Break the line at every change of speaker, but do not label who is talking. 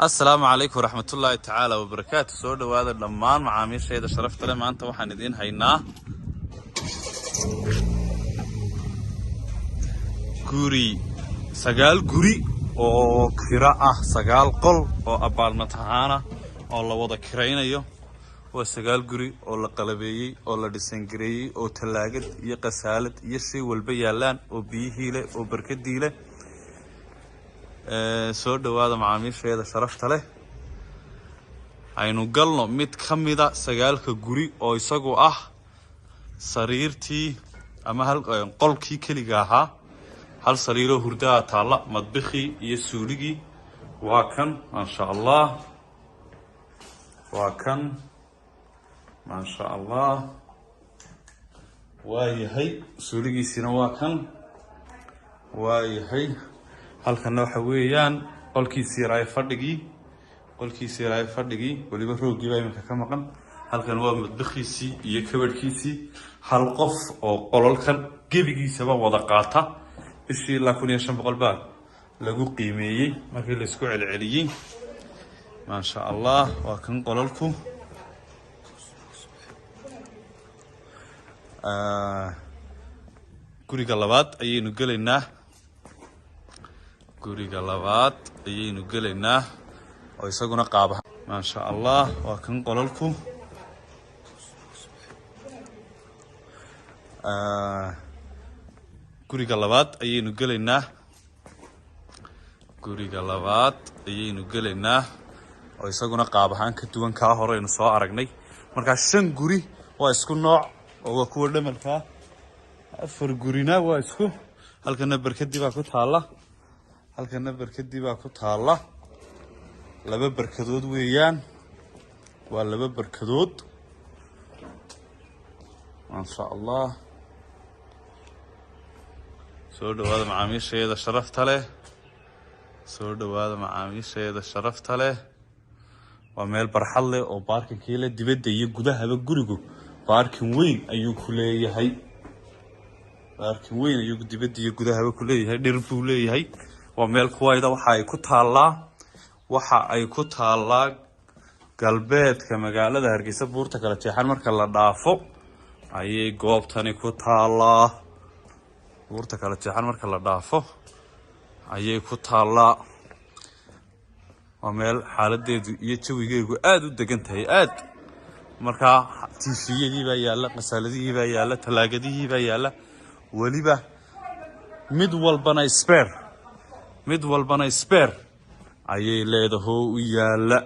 السلام عليكم ورحمة الله تعالى وبركاته. سو دhowaada dhammaan macaamiishayda sharafta leh. maanta waxaan idiin haynaa sagaal guri oo kira ah, sagaal qol oo abaalmad ahaan ah oo la wada kiraynayo. waa sagaal guri oo la qalabeeyay oo la dhisan gareeyay oo talaagad iyo qasaalad iyo shay walba yaalaan oo biyihii leh oo barkadii leh. soo dhowaada macaamiishayda sharafta leh. aynu galno mid ka mida sagaalka guri oo isagu ah sariirtii ama qolkii keliga ahaa. hal sariiroo hurdaa taalla, madbixii iyo suuligii waa kan maasha allah, waa kan maasha allah. waayahay suuligiisina waa kan. waayahay halkana waxa weeyaan qolkiisii raay fadhigii waliba roogii baa iminka ka maqan. halkan waa madbixiisii iyo kabadhkiisii. hal qof oo qololkan gebigiisaba wada qaata bishii ilaa 1500 baa lagu qiimeeyey markii la isku celceliyey. maasha allah waa kan qololku. guriga labaad ayaynu gelaynaa oo isaguna qaaba. maasha allah waa kan qololku. guriga labaad ayaynu gelaynaa oo isaguna qaab ahaan ka duwan kaa horeynu soo aragnay. markaa 5 guri waa isku nooc oo waa kuwa dhamalka. 4 gurina waa isku. halkana barkadii baa ku taalla. 2 barkadood weeyaan. waa 2 barkadood. maasha allah. soo dhowaada macaamiishayda sharafta leh. waa meel barxad leh oo baarkinkii leh. dibadda iyo gudahaba gurigu baarkin weyn ayuu ku leeyahay. dibadda iyo gudahaba ku leeyahay. dhir buu leeyahay. waa meel kuwayda. waxa ay ku taallaa galbeedka magaalada Hargeysa, buurta kala jeexan marka la dhaafo ayay goobtani ku taallaa. buurta kala jeexan marka la dhaafo ayay ku taallaa. waa meel xaaladeedu iyo jawigeegu aad u degan tahay. aad markaa tiifiyadii baa yaalla, qasaaladihii baa yaalla, talaagadihii baa yaalla. weliba mid walbana spare ayay leedahay u yaalla.